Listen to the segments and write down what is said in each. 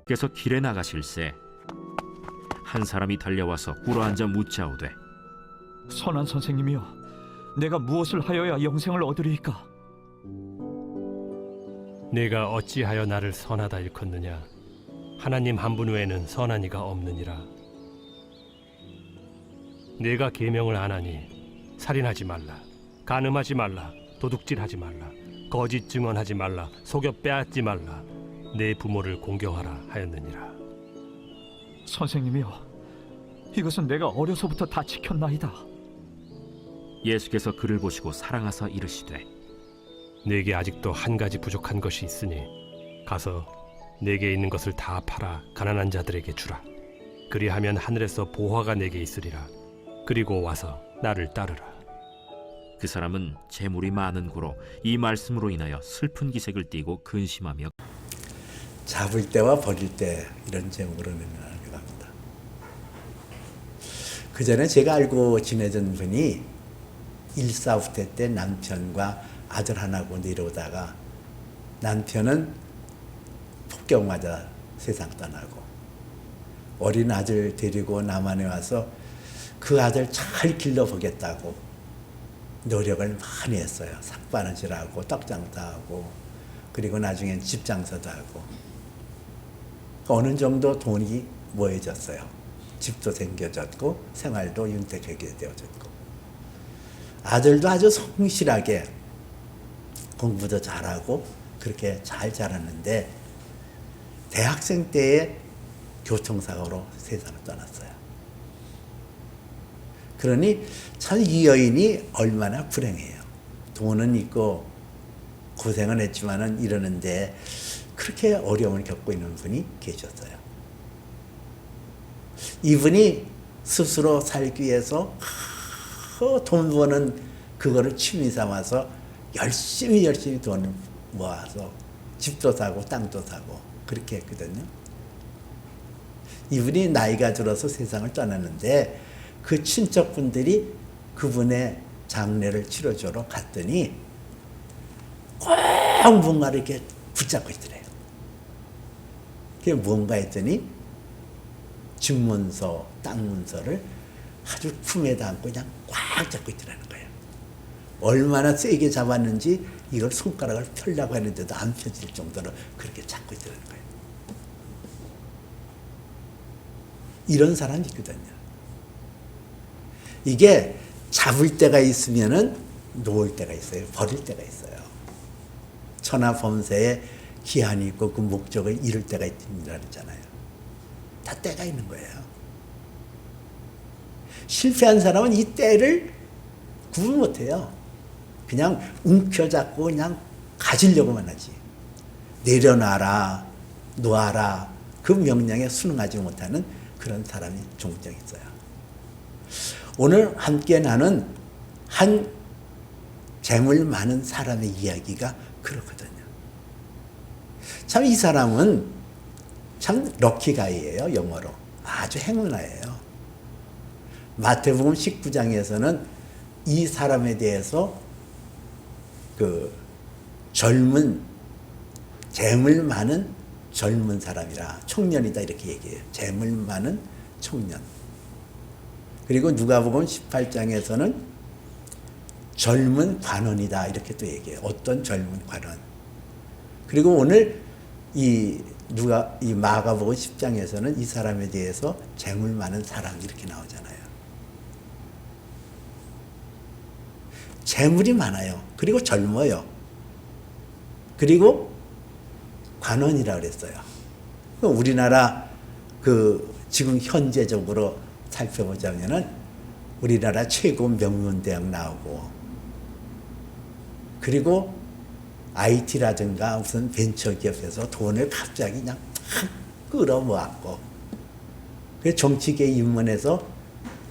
께서 길에 나가실새 한 사람이 달려와서 꿇어앉아 묻자오되 선한 선생님이여, 내가 무엇을 하여야 영생을 얻으리이까? 네가 어찌하여 나를 선하다 일컫느냐? 하나님 한 분 외에는 선한 이가 없느니라. 네가 계명을 안 하니 살인하지 말라, 간음하지 말라, 도둑질하지 말라, 거짓 증언하지 말라, 속여 빼앗지 말라, 내 부모를 공경하라 하였느니라. 선생님이여, 이것은 내가 어려서부터 다 지켰나이다. 예수께서 그를 보시고 사랑하사 이르시되 네게 아직도 한 가지 부족한 것이 있으니 가서 네게 있는 것을 다 팔아 가난한 자들에게 주라. 그리하면 하늘에서 보화가 네게 있으리라. 그리고 와서 나를 따르라. 그 사람은 재물이 많은 고로 이 말씀으로 인하여 슬픈 기색을 띠고 근심하며 잡을 때와 버릴 때 이런 제목으로 명명합니다. 그 전에 제가 알고 지내던 분이 일사후퇴 때 남편과 아들 하나고 내려오다가 남편은 폭격 맞아 세상 떠나고 어린 아들 데리고 남한에 와서 그 아들 잘 길러보겠다고 노력을 많이 했어요. 삭바느질하고 떡장도 하고 그리고 나중엔 집 장사도 하고 어느 정도 돈이 모여졌어요. 집도 생겨졌고 생활도 윤택하게 되어졌고 아들도 아주 성실하게 공부도 잘하고 그렇게 잘 자랐는데 대학생 때에 교통사고로 세상을 떠났어요. 그러니 참 이 여인이 얼마나 불행해요. 돈은 있고 고생은 했지만은 이러는데 그렇게 어려움을 겪고 있는 분이 계셨어요. 이분이 스스로 살기 위해서 돈 버는 그거를 취미 삼아서 열심히 돈을 모아서 집도 사고 땅도 사고 그렇게 했거든요. 이분이 나이가 들어서 세상을 떠났는데 그 친척분들이 그분의 장례를 치러주러 갔더니 꼭 뭔가를 이렇게 붙잡고 있더래요. 그게 뭔가 했더니 집 문서, 땅 문서를 아주 품에다 안고 그냥 꽉 잡고 있더라는 거예요. 얼마나 세게 잡았는지 이걸 손가락을 펴려고 하는데도 안 펴질 정도로 그렇게 잡고 있더라는 거예요. 이런 사람이 있거든요. 이게 잡을 때가 있으면은 놓을 때가 있어요. 버릴 때가 있어요. 천하범사에 기한이 있고 그 목적을 이룰 때가 있습니다 그러잖아요. 다 때가 있는 거예요. 실패한 사람은 이 때를 구분 못해요. 그냥 움켜잡고 그냥 가지려고만 하지. 내려놔라, 놓아라 그 명령에 순응하지 못하는 그런 사람이 종종 있어요. 오늘 함께 나눈 한 재물 많은 사람의 이야기가 그렇거든요. 참 이 사람은 참 럭키가이예요. 영어로 아주 행운아예요. 마태복음 19장에서는 이 사람에 대해서 그 젊은 재물 많은 젊은 사람이라 청년이다 이렇게 얘기해요. 재물 많은 청년. 그리고 누가복음 18장에서는 젊은 관원이다 이렇게 또 얘기해요. 어떤 젊은 관원. 그리고 오늘 이 마가복음 10장에서는 이 사람에 대해서 재물 많은 사람 이렇게 나오잖아요. 재물이 많아요. 그리고 젊어요. 그리고 관원이라 그랬어요. 우리나라 지금 현재적으로 살펴보자면은 우리나라 최고 명문대학 나오고 그리고 IT라든가 무슨 벤처기업에서 돈을 갑자기 그냥 탁 끌어모았고 그래서 정치계에 입문해서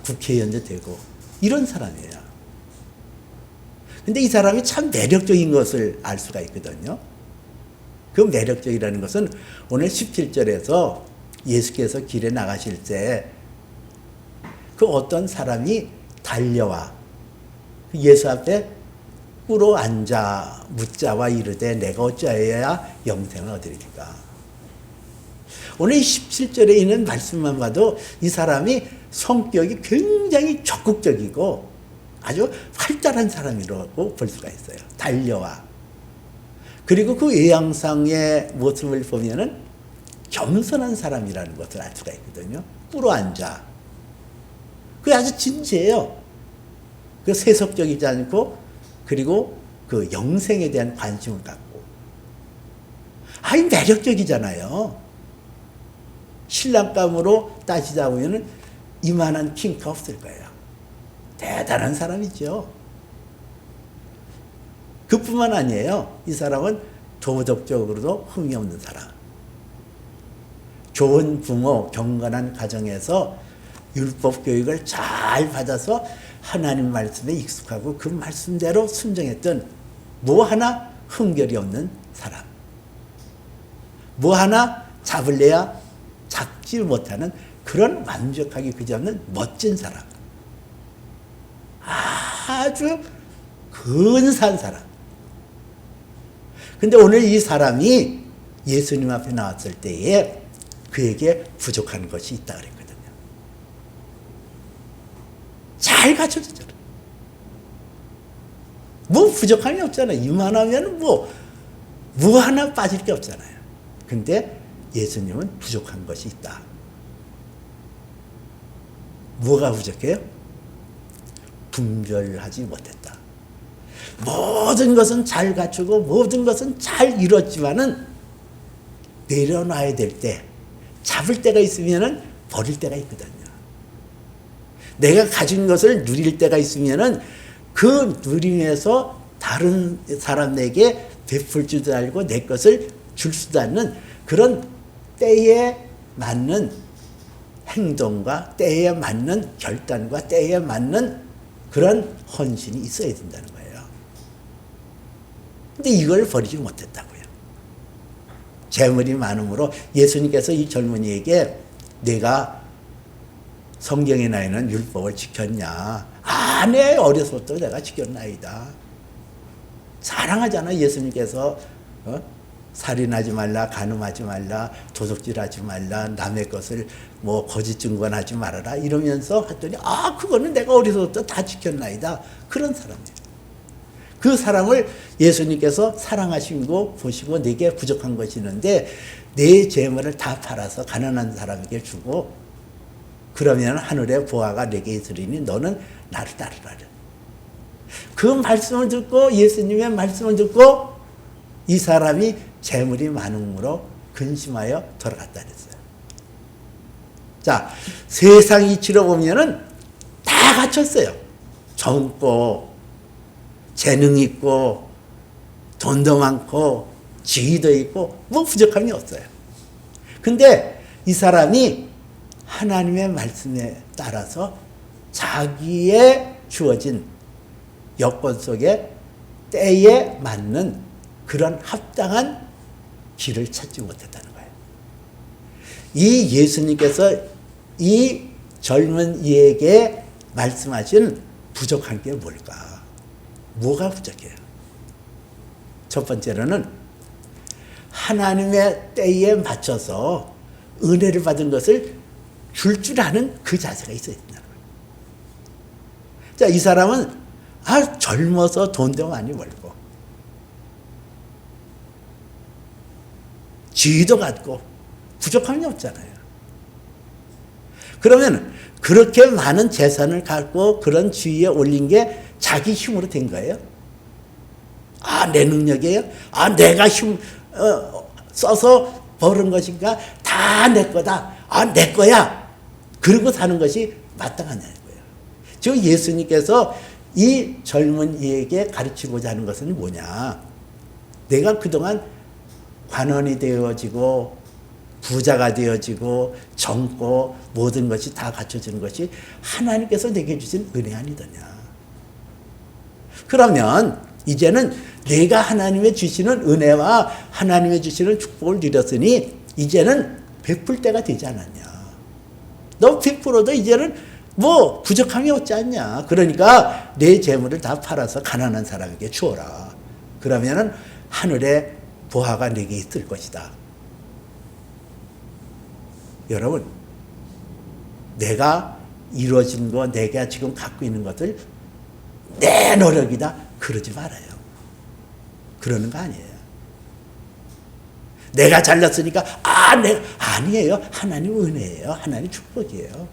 국회의원도 되고 이런 사람이에요. 근데 이 사람이 참 매력적인 것을 알 수가 있거든요. 그 매력적이라는 것은 오늘 17절에서 예수께서 길에 나가실 때 그 어떤 사람이 달려와 예수 앞에 꿇어 앉아 묻자와 이르되 내가 어찌하여야 영생을 얻으리까. 오늘 17절에 있는 말씀만 봐도 이 사람이 성격이 굉장히 적극적이고 아주 활달한 사람이라고 볼 수가 있어요. 달려와. 그리고 그 외양상의 모습을 보면은 겸손한 사람이라는 것을 알 수가 있거든요. 꿇어앉아. 그게 아주 진지해요. 그 세속적이지 않고, 그리고 그 영생에 대한 관심을 갖고. 아이, 매력적이잖아요. 신랑감으로 따지다 보면은 이만한 킹카 없을 거예요. 대단한 사람이죠. 그뿐만 아니에요. 이 사람은 도덕적으로도 흠이 없는 사람. 좋은 부모, 경건한 가정에서 율법 교육을 잘 받아서 하나님 말씀에 익숙하고 그 말씀대로 순종했던 뭐 하나 흠결이 없는 사람. 뭐 하나 잡을래야 잡지 못하는 그런 완벽하게 그지 없는 멋진 사람. 아주 근사한 사람. 근데 오늘 이 사람이 예수님 앞에 나왔을 때에 그에게 부족한 것이 있다 그랬거든요. 잘 갖춰졌잖아요. 뭐 부족함이 없잖아요. 이만하면 뭐 하나 빠질 게 없잖아요. 근데 예수님은 부족한 것이 있다. 뭐가 부족해요? 분별하지 못했다. 모든 것은 잘 갖추고 모든 것은 잘 이뤘지만은 내려놔야 될 때, 잡을 때가 있으면은 버릴 때가 있거든요. 내가 가진 것을 누릴 때가 있으면은 그 누림에서 다른 사람에게 베풀 줄도 알고 내 것을 줄 수도 않는 그런 때에 맞는 행동과 때에 맞는 결단과 때에 맞는 그런 헌신이 있어야 된다는 거예요. 근데 이걸 버리지 못했다고요. 재물이 많음으로 예수님께서 이 젊은이에게 내가 성경에 나 있는 율법을 지켰냐? 아, 내 어려서부터 내가 지켰나이다. 사랑하잖아, 예수님께서. 살인하지 말라, 간음하지 말라, 도둑질하지 말라, 남의 것을 뭐 거짓 증거하지 말아라 이러면서 했더니 아, 그거는 내가 어려서부터 다 지켰나이다. 그런 사람이에요. 그 사람을 예수님께서 사랑하신 거 보시고 내게 부족한 것이 있는데 내 재물을 다 팔아서 가난한 사람에게 주고 그러면 하늘의 보화가 내게 있으리니 너는 나를 따르라. 그 말씀을 듣고 예수님의 말씀을 듣고 이 사람이 재물이 많음으로 근심하여 돌아갔다 그랬어요. 자, 세상 이치로 보면은 다 갖췄어요. 젊고 재능 있고 돈도 많고 지위도 있고 뭐 부족함이 없어요. 근데 이 사람이 하나님의 말씀에 따라서 자기의 주어진 여건 속에 때에 맞는 그런 합당한 길을 찾지 못했다는 거예요. 이 예수님께서 이 젊은 이에게 말씀하신 부족한 게 뭘까? 뭐가 부족해요? 첫 번째로는 하나님의 때에 맞춰서 은혜를 받은 것을 줄 아는 그 자세가 있어야 된다는 거예요. 자, 이 사람은 젊어서 돈도 많이 벌고 지위도 갖고 부족함이 없잖아요. 그러면 그렇게 많은 재산을 갖고 그런 지위에 올린 게 자기 힘으로 된 거예요? 아, 내 능력이에요? 아, 내가 힘 써서 벌은 것인가? 다 내 거다. 아, 내 거야. 그러고 사는 것이 마땅하냐는 거예요. 지금 예수님께서 이 젊은 이에게 가르치고자 하는 것은 뭐냐? 내가 그동안 관원이 되어지고 부자가 되어지고 젊고 모든 것이 다 갖춰지는 것이 하나님께서 내게 주신 은혜 아니더냐. 그러면 이제는 내가 하나님의 주시는 은혜와 하나님의 주시는 축복을 누렸으니 이제는 베풀 때가 되지 않았냐. 너 베풀어도 이제는 뭐 부족함이 없지 않냐. 그러니까 내 재물을 다 팔아서 가난한 사람에게 주어라. 그러면은 하늘에 보화가 내게 있을 것이다. 여러분, 내가 이루어진 거, 내가 지금 갖고 있는 것을 내 노력이다, 그러지 말아요. 그러는 거 아니에요. 내가 잘났으니까 아니에요. 하나님 은혜예요. 하나님 축복이에요.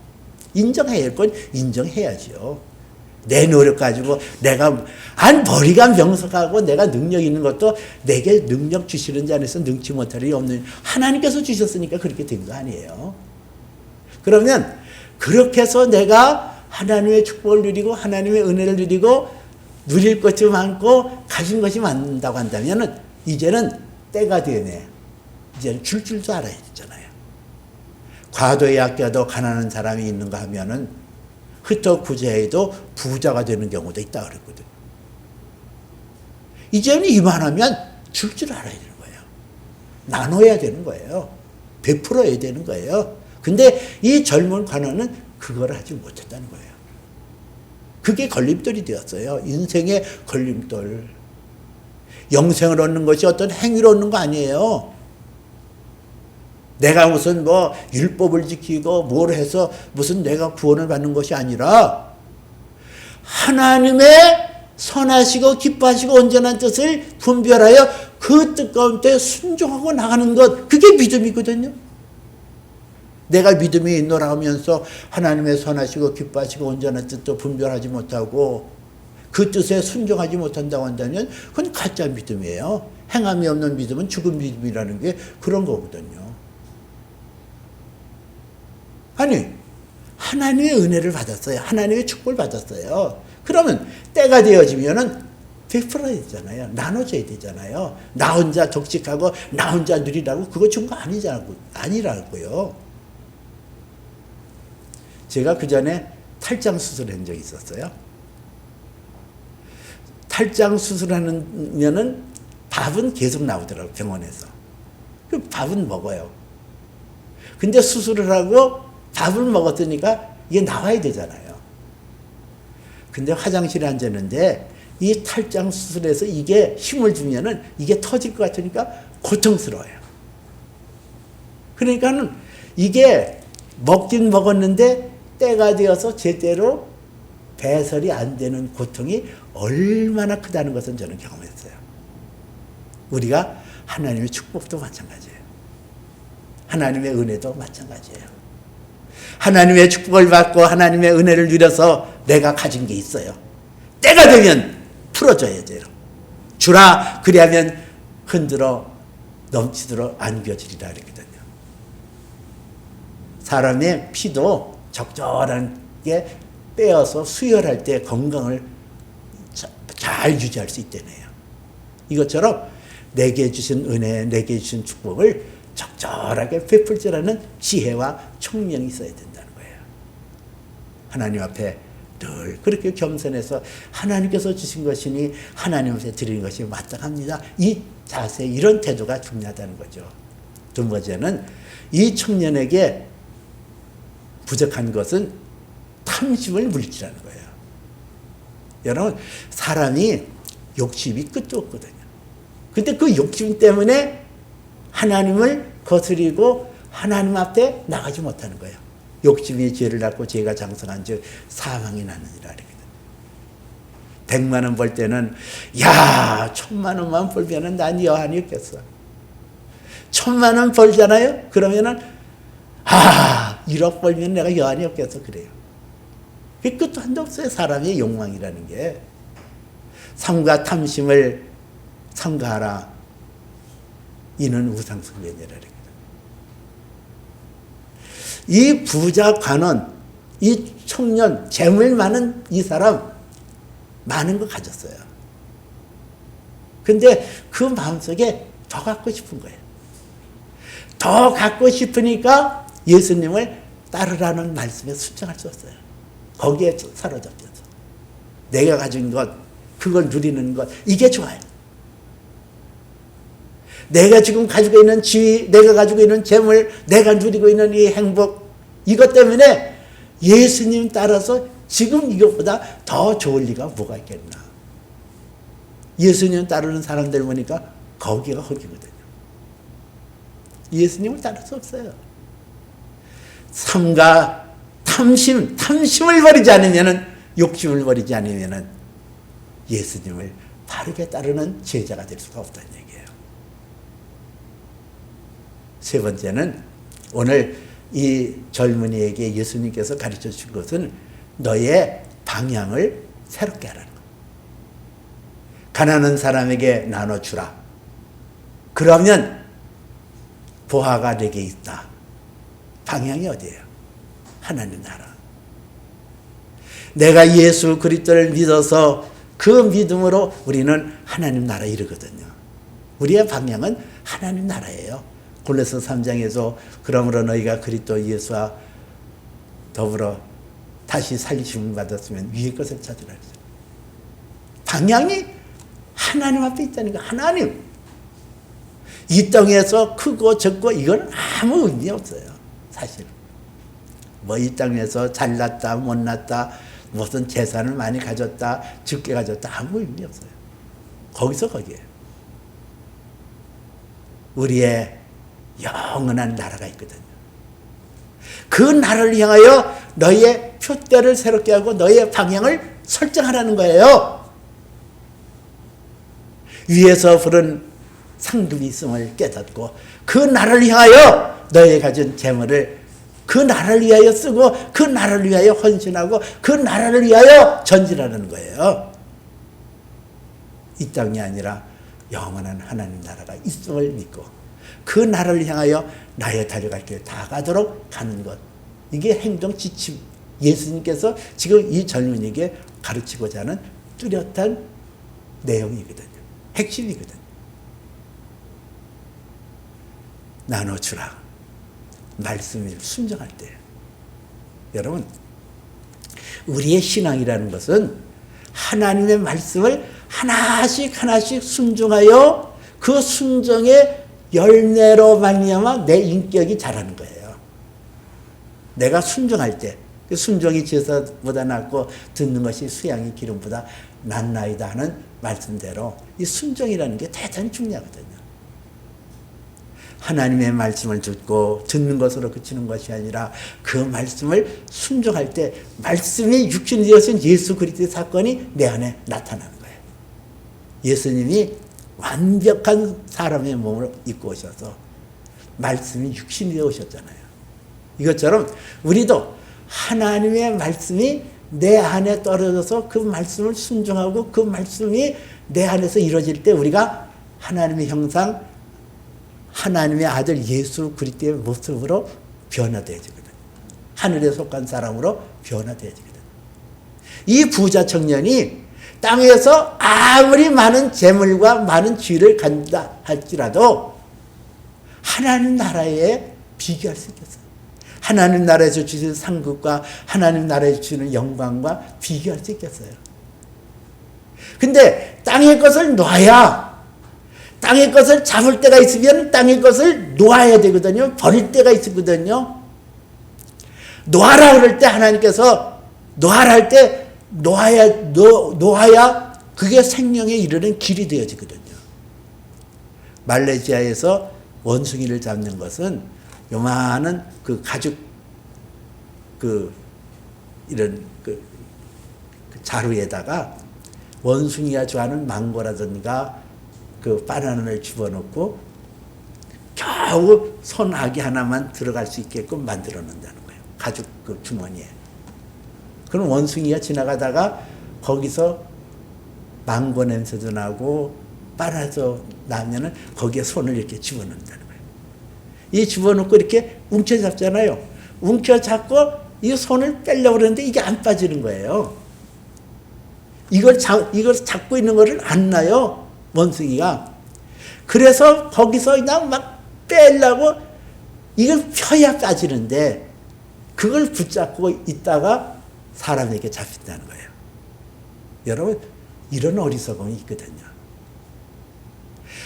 인정해야 할 건 인정해야죠. 내 노력 가지고 내가 머리가 명석하고 내가 능력 있는 것도 내게 능력 주시는 자 안에서 능치 못할 일이 없는 하나님께서 주셨으니까 그렇게 된 거 아니에요. 그러면 그렇게 해서 내가 하나님의 축복을 누리고 하나님의 은혜를 누리고 누릴 것이 많고 가진 것이 많다고 한다면 이제는 때가 되네. 이제는 줄 줄도 알아야 되잖아요. 과도에 아껴도 가난한 사람이 있는가 하면은 흩어 구제해도 부자가 되는 경우도 있다 그랬거든. 이제는 이만하면 줄 줄 알아야 되는 거예요. 나눠야 되는 거예요. 베풀어야 되는 거예요. 근데 이 젊은 관원은 그걸 하지 못했다는 거예요. 그게 걸림돌이 되었어요. 인생의 걸림돌. 영생을 얻는 것이 어떤 행위로 얻는 거 아니에요. 내가 무슨 율법을 지키고 뭘 해서 무슨 내가 구원을 받는 것이 아니라 하나님의 선하시고 기뻐하시고 온전한 뜻을 분별하여 그 뜻 가운데 순종하고 나가는 것, 그게 믿음이거든요. 내가 믿음이 있노라 하면서 하나님의 선하시고 기뻐하시고 온전한 뜻도 분별하지 못하고 그 뜻에 순종하지 못한다고 한다면 그건 가짜 믿음이에요. 행함이 없는 믿음은 죽은 믿음이라는 게 그런 거거든요. 아니, 하나님의 은혜를 받았어요. 하나님의 축복을 받았어요. 그러면 때가 되어지면은 베풀어야 되잖아요. 나눠줘야 되잖아요. 나 혼자 독식하고 나 혼자 누리라고 그거 좋은 거 아니라고요. 제가 그 전에 탈장 수술한 적이 있었어요. 탈장 수술하면은 밥은 계속 나오더라고요, 병원에서. 그 밥은 먹어요. 근데 수술을 하고 밥을 먹었으니까 이게 나와야 되잖아요. 근데 화장실에 앉았는데 이 탈장 수술에서 이게 힘을 주면은 이게 터질 것 같으니까 고통스러워요. 그러니까는 이게 먹긴 먹었는데 때가 되어서 제대로 배설이 안 되는 고통이 얼마나 크다는 것은 저는 경험했어요. 우리가 하나님의 축복도 마찬가지예요. 하나님의 은혜도 마찬가지예요. 하나님의 축복을 받고 하나님의 은혜를 누려서 내가 가진 게 있어요. 때가 되면 풀어줘야 돼요. 주라, 그리하면 흔들어 넘치도록 안겨주리라 그러거든요. 사람의 피도 적절하게 빼어서 수혈할 때 건강을 잘 유지할 수 있다네요. 이것처럼 내게 주신 은혜, 내게 주신 축복을 적절하게 베풀 줄 아는 지혜와 총명이 있어야 된다는 거예요. 하나님 앞에 늘 그렇게 겸손해서 하나님께서 주신 것이니 하나님 앞에 드리는 것이 마땅합니다. 이 자세, 이런 태도가 중요하다는 거죠. 두 번째는 이 청년에게 부족한 것은 탐심을 물리치라는 거예요. 여러분, 사람이 욕심이 끝도 없거든요. 근데 그 욕심 때문에 하나님을 거스리고 하나님 앞에 나가지 못하는 거예요. 욕심이 죄를 낳고 죄가 장성한 즉 사망이 나느니라. 100만 원 벌 때는 1000만 원만 벌면은 난 여한이 없겠어. 1000만 원 벌잖아요. 그러면은 1억 벌면 내가 여한이 없겠어. 그래요. 그 끝도 한도 없어요. 사람의 욕망이라는 게. 삼가 탐심을 삼가하라. 이는 우상숭배니라. 이 부자 관원, 이 청년, 재물 많은 이 사람 많은 거 가졌어요. 근데 그 마음속에 더 갖고 싶은 거예요. 더 갖고 싶으니까 예수님을 따르라는 말씀에 순종할 수 없어요. 거기에 사로잡혀서 내가 가진 것, 그걸 누리는 것, 이게 좋아요. 내가 지금 가지고 있는 지위, 내가 가지고 있는 재물, 내가 누리고 있는 이 행복, 이것 때문에 예수님 따라서 지금 이것보다 더 좋을 리가 뭐가 있겠나. 예수님 따르는 사람들 보니까 거기가 거기거든요. 예수님을 따를 수 없어요. 삼가 탐심을 버리지 않으면은, 욕심을 버리지 않으면은 예수님을 바르게 따르는 제자가 될 수가 없다는 얘기예요. 세 번째는 오늘 이 젊은이에게 예수님께서 가르쳐 준 것은 너의 방향을 새롭게 하라는 거예요. 가난한 사람에게 나눠주라. 그러면 보화가 내게 있다. 방향이 어디예요? 하나님 나라. 내가 예수 그리스도를 믿어서 그 믿음으로 우리는 하나님 나라 이르거든요. 우리의 방향은 하나님 나라예요. 골로새 3장에서 그러므로 너희가 그리스도 예수와 더불어 다시 살리심을 받았으면 위의 것을 찾으라 했어요. 방향이 하나님 앞에 있다는 거. 하나님. 이 땅에서 크고 적고 이건 아무 의미 없어요. 사실. 뭐 이 땅에서 잘났다 못났다 무슨 재산을 많이 가졌다 적게 가졌다 아무 의미 없어요. 거기서 거기에요. 우리의 영원한 나라가 있거든요. 그 나라를 향하여 너의 표대를 새롭게 하고 너의 방향을 설정하라는 거예요. 위에서 부른 상급이 있음을 깨닫고 그 나라를 향하여 너의 가진 재물을 그 나라를 위하여 쓰고 그 나라를 위하여 헌신하고 그 나라를 위하여 전진하는 거예요. 이 땅이 아니라 영원한 하나님 나라가 있음을 믿고 그 나라를 향하여 나의 달려갈 길 다 가도록 가는 것. 이게 행동 지침. 예수님께서 지금 이 젊은이에게 가르치고자 하는 뚜렷한 내용이거든요. 핵심이거든요. 나눠주라. 말씀을 순종할 때. 여러분, 우리의 신앙이라는 것은 하나님의 말씀을 하나씩 순종하여 그 순종의 열매로 말미암아 내 인격이 자라는 거예요. 내가 순종할 때, 그 순종이 제사보다 낫고 듣는 것이 수양이 기름보다 낫나이다 하는 말씀대로 이 순종이라는 게 대단히 중요하거든요. 하나님의 말씀을 듣는 것으로 그치는 것이 아니라 그 말씀을 순종할 때 말씀이 육신이 되어진 예수 그리스도의 사건이 내 안에 나타나는 거예요. 예수님이 완벽한 사람의 몸을 입고 오셔서 말씀이 육신이 되어 오셨잖아요. 이것처럼 우리도 하나님의 말씀이 내 안에 떨어져서 그 말씀을 순종하고 그 말씀이 내 안에서 이루어질 때 우리가 하나님의 형상 하나님의 아들 예수 그리스도의 모습으로 변화되어지거든요. 하늘에 속한 사람으로 변화되어지거든요. 이 부자 청년이 땅에서 아무리 많은 재물과 많은 지위를 갖다 할지라도 하나님 나라에 비교할 수 있겠어요. 하나님 나라에서 주시는 상급과 하나님 나라에서 주시는 영광과 비교할 수 있겠어요. 근데 땅의 것을 놔야 땅의 것을 잡을 때가 있으면 땅의 것을 놓아야 되거든요. 버릴 때가 있거든요. 놓아라 그럴 때 하나님께서 놓아라 할 때 놓아야 그게 생명에 이르는 길이 되어지거든요. 말레이시아에서 원숭이를 잡는 것은 요만한 그 가죽 이런 자루에다가 원숭이가 좋아하는 망고라든가 그 바나나를 집어넣고 겨우 손아귀 하나만 들어갈 수 있게끔 만들어 놓는다는 거예요. 가죽 그 주머니에. 그럼 원숭이가 지나가다가 거기서 망고 냄새도 나고 바나나도 나면은 거기에 손을 이렇게 집어넣는다는 거예요. 이 집어넣고 이렇게 움켜잡잖아요. 움켜잡고 이 손을 빼려고 그러는데 이게 안 빠지는 거예요. 이걸 잡고 있는 거를 안 놔요. 원숭이가. 그래서 거기서 그냥 막 빼려고 이걸 펴야 빠지는데 그걸 붙잡고 있다가 사람에게 잡힌다는 거예요. 여러분, 이런 어리석음이 있거든요.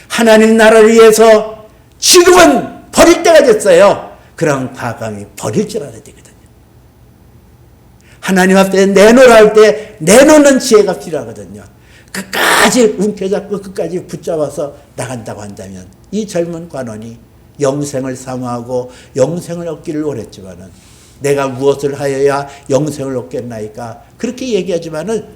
하나님 나라를 위해서 지금은 버릴 때가 됐어요. 그럼 과감히 버릴 줄 알아야 되거든요. 하나님 앞에 내놓으라 할 때 내놓는 지혜가 필요하거든요. 끝까지 움켜잡고 끝까지 붙잡아서 나간다고 한다면 이 젊은 관원이 영생을 사모하고 영생을 얻기를 원했지만은 내가 무엇을 하여야 영생을 얻겠나이까? 그렇게 얘기하지만은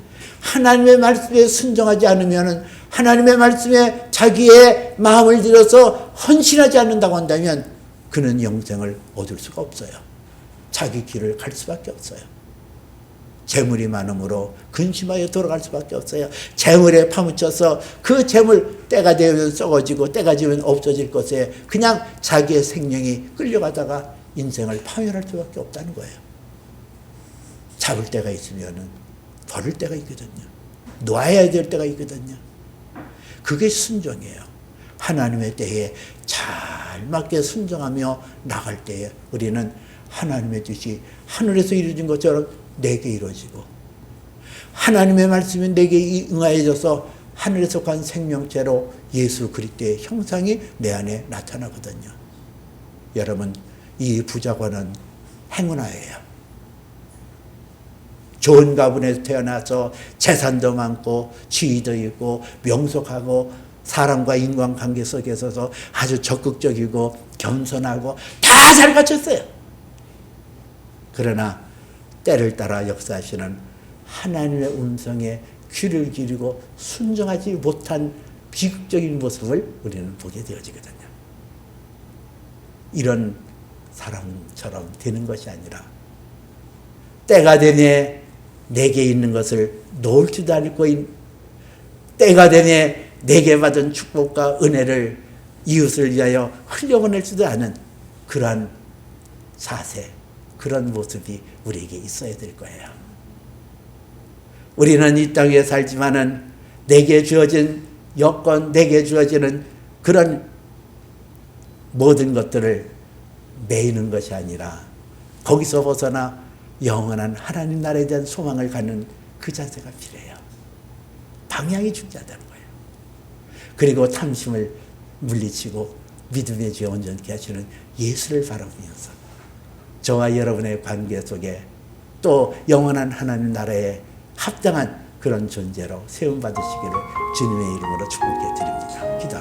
하나님의 말씀에 순종하지 않으면은 하나님의 말씀에 자기의 마음을 들여서 헌신하지 않는다고 한다면 그는 영생을 얻을 수가 없어요. 자기 길을 갈 수밖에 없어요. 재물이 많음으로 근심하여 돌아갈 수밖에 없어요. 재물에 파묻혀서 그 재물 때가 되면 썩어지고 때가 되면 없어질 것에 그냥 자기의 생명이 끌려가다가 인생을 파멸할 수밖에 없다는 거예요. 잡을 때가 있으면 버릴 때가 있거든요. 놓아야 될 때가 있거든요. 그게 순종이에요. 하나님의 때에 잘 맞게 순종하며 나갈 때에 우리는 하나님의 뜻이 하늘에서 이루어진 것처럼 내게 이루어지고 하나님의 말씀이 내게 응하여져서 하늘에 속한 생명체로 예수 그리스도의 형상이 내 안에 나타나거든요. 여러분, 이 부자관은 행운아예요. 좋은 가문에서 태어나서 재산도 많고 지위도 있고 명석하고 사람과 인간관계 속에 있어서 아주 적극적이고 겸손하고 다 잘 갖췄어요. 그러나 때를 따라 역사하시는 하나님의 음성에 귀를 기울이고 순종하지 못한 비극적인 모습을 우리는 보게 되어지거든요. 이런 사람처럼 되는 것이 아니라 때가 되네 내게 있는 것을 놓을지도 않고 때가 되네 내게 받은 축복과 은혜를 이웃을 위하여 흘려보낼 수도 않은 그러한 자세, 그런 모습이 우리에게 있어야 될 거예요. 우리는 이 땅에 살지만은 내게 주어진 여건, 내게 주어지는 그런 모든 것들을 매이는 것이 아니라 거기서 벗어나 영원한 하나님 나라에 대한 소망을 갖는 그 자세가 필요해요. 방향이 중요하다는 거예요. 그리고 탐심을 물리치고 믿음의 죄 온전케 하시는 예수를 바라보면서 저와 여러분의 관계 속에 또 영원한 하나님 나라에 합당한 그런 존재로 세움받으시기를 주님의 이름으로 축복해 드립니다. 기도하겠습니다.